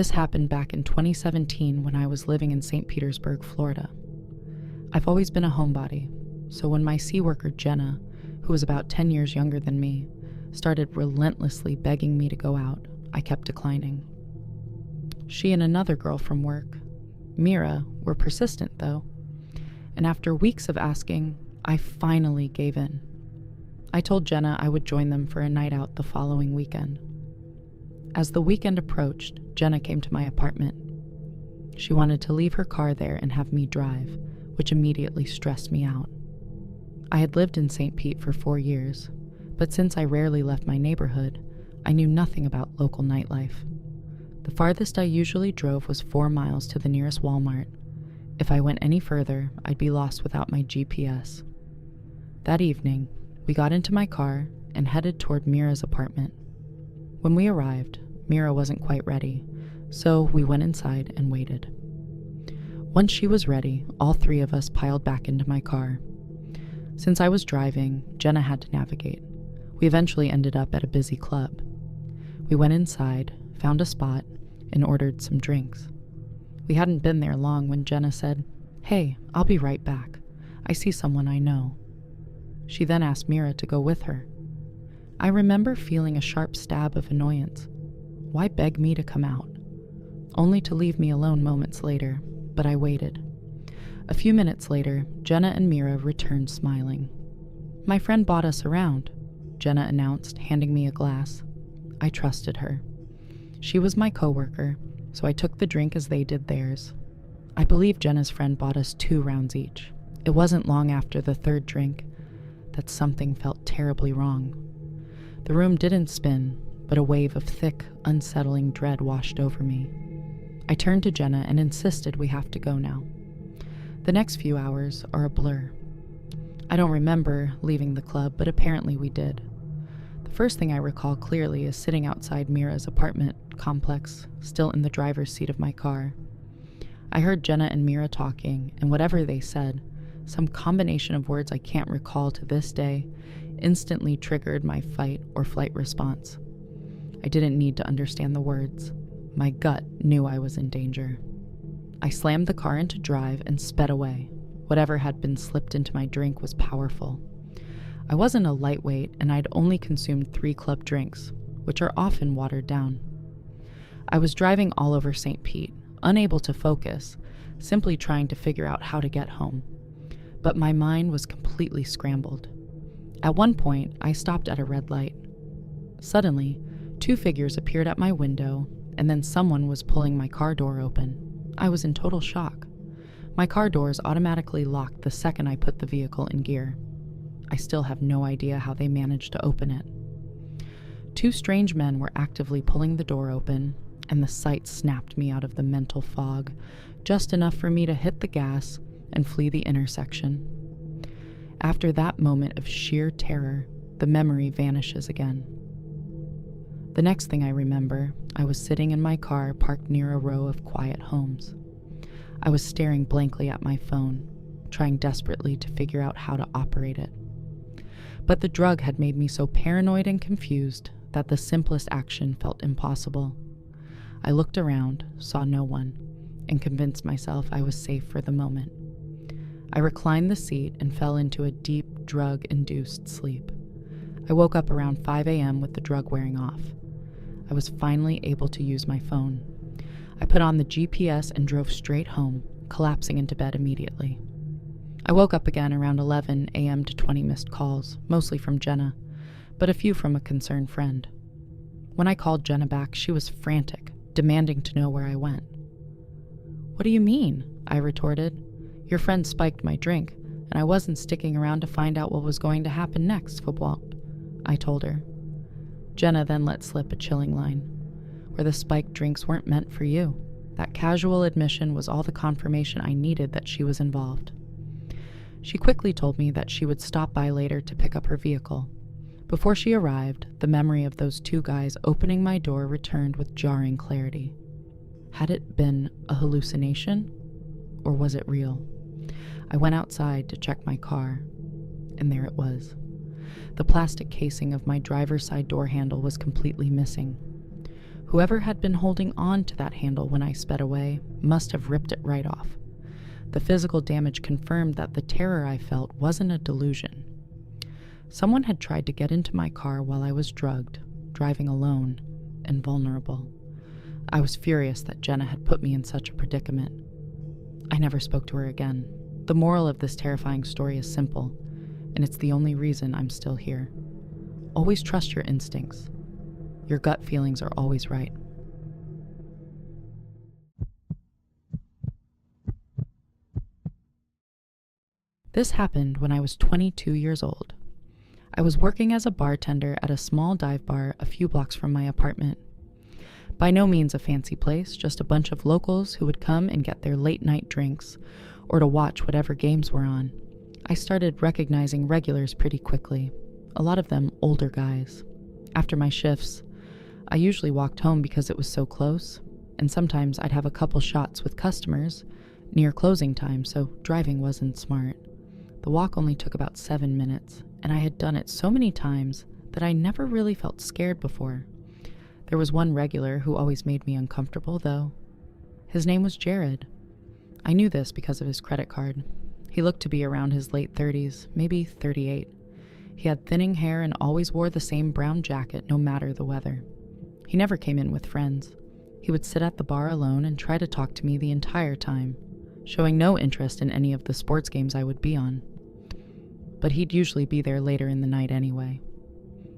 This happened back in 2017 when I was living in St. Petersburg, Florida. I've always been a homebody, so when my sea worker Jenna, who was about 10 years younger than me, started relentlessly begging me to go out, I kept declining. She and another girl from work, Mira, were persistent though, and after weeks of asking, I finally gave in. I told Jenna I would join them for a night out the following weekend. As the weekend approached, Jenna came to my apartment. She wanted to leave her car there and have me drive, which immediately stressed me out. I had lived in St. Pete for 4 years, but since I rarely left my neighborhood, I knew nothing about local nightlife. The farthest I usually drove was 4 miles to the nearest Walmart. If I went any further, I'd be lost without my GPS. That evening, we got into my car and headed toward Mira's apartment. When we arrived, Mira wasn't quite ready, so we went inside and waited. Once she was ready, all 3 of us piled back into my car. Since I was driving, Jenna had to navigate. We eventually ended up at a busy club. We went inside, found a spot, and ordered some drinks. We hadn't been there long when Jenna said, "Hey, I'll be right back. I see someone I know." She then asked Mira to go with her. I remember feeling a sharp stab of annoyance. Why beg me to come out? Only to leave me alone moments later, but I waited. A few minutes later, Jenna and Mira returned smiling. "My friend bought us around," Jenna announced, handing me a glass. I trusted her. She was my coworker, so I took the drink as they did theirs. I believe Jenna's friend bought us 2 rounds each. It wasn't long after the 3rd drink that something felt terribly wrong. The room didn't spin, but a wave of thick, unsettling dread washed over me. I turned to Jenna and insisted we have to go now. The next few hours are a blur. I don't remember leaving the club, but apparently we did. The first thing I recall clearly is sitting outside Mira's apartment complex, still in the driver's seat of my car. I heard Jenna and Mira talking, and whatever they said, some combination of words I can't recall to this day, instantly triggered my fight or flight response. I didn't need to understand the words. My gut knew I was in danger. I slammed the car into drive and sped away. Whatever had been slipped into my drink was powerful. I wasn't a lightweight, and I'd only consumed 3 club drinks, which are often watered down. I was driving all over St. Pete, unable to focus, simply trying to figure out how to get home. But my mind was completely scrambled. At one point, I stopped at a red light. Suddenly, 2 figures appeared at my window, and then someone was pulling my car door open. I was in total shock. My car doors automatically locked the second I put the vehicle in gear. I still have no idea how they managed to open it. 2 strange men were actively pulling the door open, and the sight snapped me out of the mental fog, just enough for me to hit the gas and flee the intersection. After that moment of sheer terror, the memory vanishes again. The next thing I remember, I was sitting in my car parked near a row of quiet homes. I was staring blankly at my phone, trying desperately to figure out how to operate it. But the drug had made me so paranoid and confused that the simplest action felt impossible. I looked around, saw no one, and convinced myself I was safe for the moment. I reclined the seat and fell into a deep, drug-induced sleep. I woke up around 5 a.m. with the drug wearing off. I was finally able to use my phone. I put on the GPS and drove straight home, collapsing into bed immediately. I woke up again around 11 a.m. to 20 missed calls, mostly from Jenna, but a few from a concerned friend. When I called Jenna back, she was frantic, demanding to know where I went. "What do you mean?" I retorted. "Your friend spiked my drink, and I wasn't sticking around to find out what was going to happen next, football," I told her. Jenna then let slip a chilling line, "Where the spiked drinks weren't meant for you." That casual admission was all the confirmation I needed that she was involved. She quickly told me that she would stop by later to pick up her vehicle. Before she arrived, the memory of those 2 guys opening my door returned with jarring clarity. Had it been a hallucination, or was it real? I went outside to check my car, and there it was. The plastic casing of my driver's side door handle was completely missing. Whoever had been holding on to that handle when I sped away must have ripped it right off. The physical damage confirmed that the terror I felt wasn't a delusion. Someone had tried to get into my car while I was drugged, driving alone, and vulnerable. I was furious that Jenna had put me in such a predicament. I never spoke to her again. The moral of this terrifying story is simple, and it's the only reason I'm still here. Always trust your instincts. Your gut feelings are always right. This happened when I was 22 years old. I was working as a bartender at a small dive bar a few blocks from my apartment. By no means a fancy place, just a bunch of locals who would come and get their late-night drinks or to watch whatever games were on. I started recognizing regulars pretty quickly, a lot of them older guys. After my shifts, I usually walked home because it was so close, and sometimes I'd have a couple shots with customers near closing time, so driving wasn't smart. The walk only took about 7 minutes, and I had done it so many times that I never really felt scared before. There was one regular who always made me uncomfortable, though. His name was Jared. I knew this because of his credit card. He looked to be around his late 30s, maybe 38. He had thinning hair and always wore the same brown jacket no matter the weather. He never came in with friends. He would sit at the bar alone and try to talk to me the entire time, showing no interest in any of the sports games I would be on. But he'd usually be there later in the night anyway.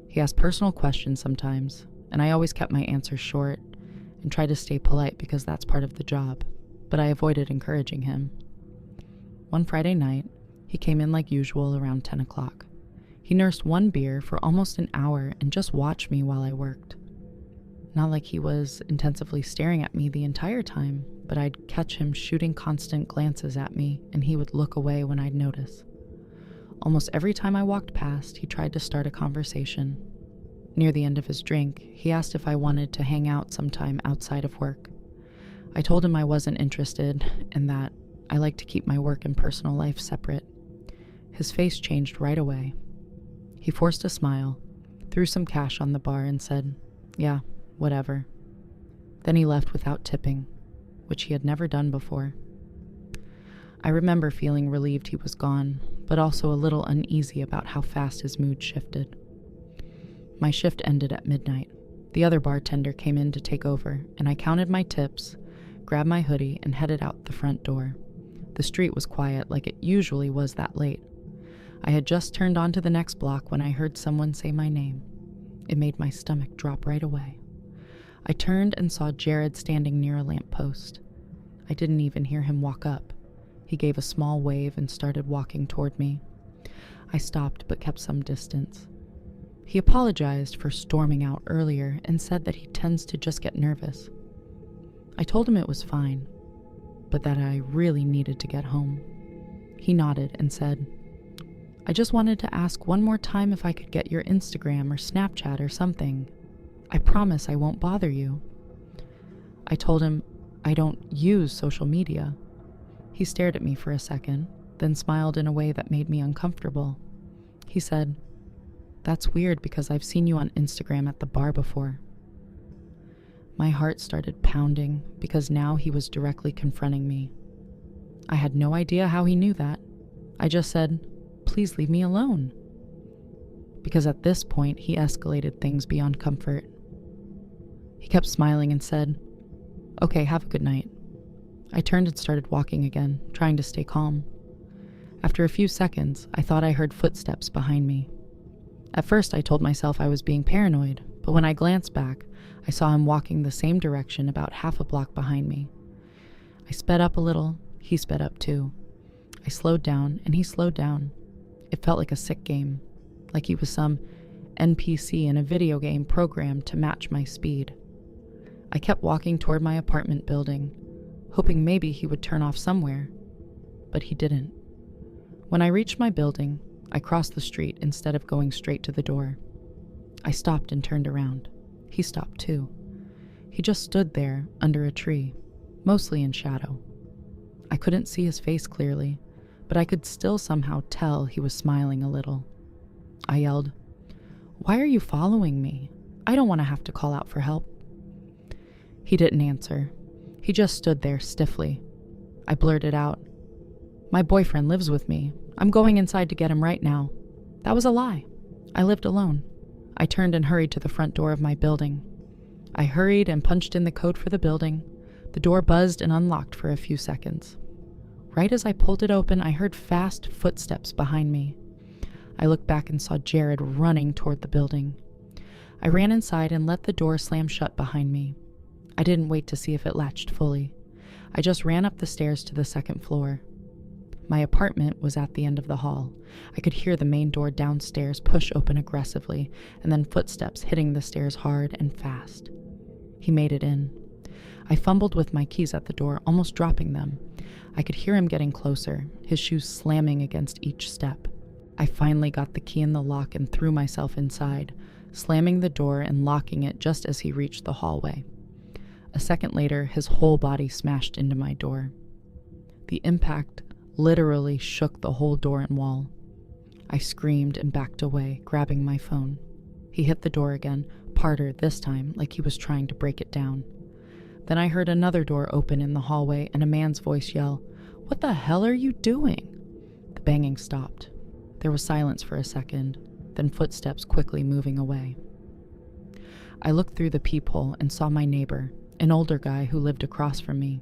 He asked personal questions sometimes, and I always kept my answers short and tried to stay polite because that's part of the job, but I avoided encouraging him. One Friday night, he came in like usual around 10 o'clock. He nursed one beer for almost an hour and just watched me while I worked. Not like he was intensively staring at me the entire time, but I'd catch him shooting constant glances at me, and he would look away when I'd notice. Almost every time I walked past, he tried to start a conversation. Near the end of his drink, he asked if I wanted to hang out sometime outside of work. I told him I wasn't interested and that I like to keep my work and personal life separate. His face changed right away. He forced a smile, threw some cash on the bar and said, "Yeah, whatever." Then he left without tipping, which he had never done before. I remember feeling relieved he was gone, but also a little uneasy about how fast his mood shifted. My shift ended at midnight. The other bartender came in to take over, and I counted my tips, grabbed my hoodie, and headed out the front door. The street was quiet like it usually was that late. I had just turned onto the next block when I heard someone say my name. It made my stomach drop right away. I turned and saw Jared standing near a lamppost. I didn't even hear him walk up. He gave a small wave and started walking toward me. I stopped but kept some distance. He apologized for storming out earlier and said that he tends to just get nervous. I told him it was fine, but that I really needed to get home. He nodded and said, "I just wanted to ask one more time if I could get your Instagram or Snapchat or something. I promise I won't bother you." I told him I don't use social media. He stared at me for a second, then smiled in a way that made me uncomfortable. He said, "That's weird because I've seen you on Instagram at the bar before." My heart started pounding because now he was directly confronting me. I had no idea how he knew that. I just said, "Please leave me alone." Because at this point, he escalated things beyond comfort. He kept smiling and said, "Okay, have a good night." I turned and started walking again, trying to stay calm. After a few seconds, I thought I heard footsteps behind me. At first, I told myself I was being paranoid, but when I glanced back, I saw him walking the same direction about half a block behind me. I sped up a little, he sped up too. I slowed down, and he slowed down. It felt like a sick game, like he was some NPC in a video game programmed to match my speed. I kept walking toward my apartment building, hoping maybe he would turn off somewhere, but he didn't. When I reached my building, I crossed the street instead of going straight to the door. I stopped and turned around. He stopped too. He just stood there under a tree, mostly in shadow. I couldn't see his face clearly, but I could still somehow tell he was smiling a little. I yelled, "Why are you following me? I don't want to have to call out for help." He didn't answer. He just stood there stiffly. I blurted out, "My boyfriend lives with me. I'm going inside to get him right now." That was a lie. I lived alone. I turned and hurried to the front door of my building. I hurried and punched in the code for the building. The door buzzed and unlocked for a few seconds. Right as I pulled it open, I heard fast footsteps behind me. I looked back and saw Jared running toward the building. I ran inside and let the door slam shut behind me. I didn't wait to see if it latched fully. I just ran up the stairs to the second floor. My apartment was at the end of the hall. I could hear the main door downstairs push open aggressively, and then footsteps hitting the stairs hard and fast. He made it in. I fumbled with my keys at the door, almost dropping them. I could hear him getting closer, his shoes slamming against each step. I finally got the key in the lock and threw myself inside, slamming the door and locking it just as he reached the hallway. A second later, his whole body smashed into my door. The impact literally shook the whole door and wall. I screamed and backed away, grabbing my phone. He hit the door again, harder this time, like he was trying to break it down. Then I heard another door open in the hallway and a man's voice yell, "What the hell are you doing?" The banging stopped. There was silence for a second, then footsteps quickly moving away. I looked through the peephole and saw my neighbor, an older guy who lived across from me.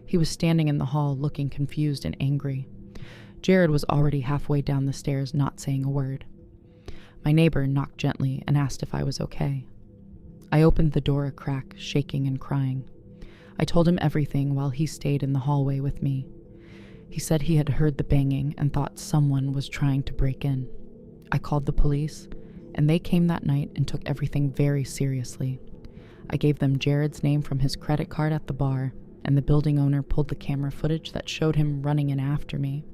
He was standing in the hall looking confused and angry. Jared was already halfway down the stairs, not saying a word. My neighbor knocked gently and asked if I was okay. I opened the door a crack, shaking and crying. I told him everything while he stayed in the hallway with me. He said he had heard the banging and thought someone was trying to break in. I called the police, and they came that night and took everything very seriously. I gave them Jared's name from his credit card at the bar, and the building owner pulled the camera footage that showed him running in after me.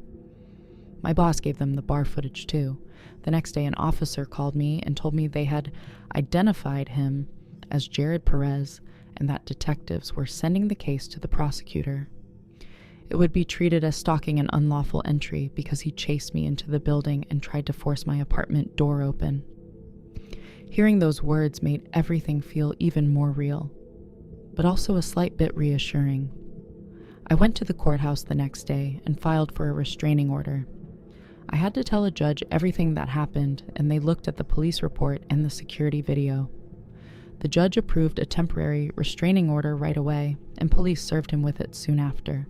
My boss gave them the bar footage too. The next day, an officer called me and told me they had identified him as Jared Perez and that detectives were sending the case to the prosecutor. It would be treated as stalking and unlawful entry because he chased me into the building and tried to force my apartment door open. Hearing those words made everything feel even more real, but also a slight bit reassuring. I went to the courthouse the next day and filed for a restraining order. I had to tell a judge everything that happened, and they looked at the police report and the security video. The judge approved a temporary restraining order right away, and police served him with it soon after.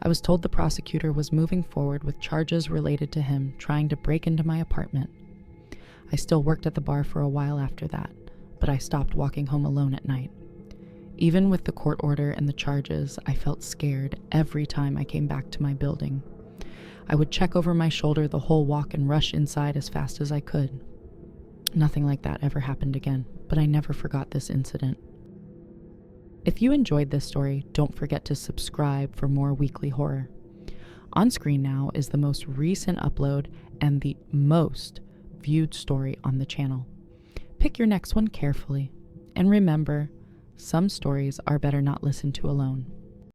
I was told the prosecutor was moving forward with charges related to him trying to break into my apartment. I still worked at the bar for a while after that, but I stopped walking home alone at night. Even with the court order and the charges, I felt scared every time I came back to my building. I would check over my shoulder the whole walk and rush inside as fast as I could. Nothing like that ever happened again, but I never forgot this incident. If you enjoyed this story, don't forget to subscribe for more weekly horror. On screen now is the most recent upload and the most viewed story on the channel. Pick your next one carefully, and remember, some stories are better not listened to alone.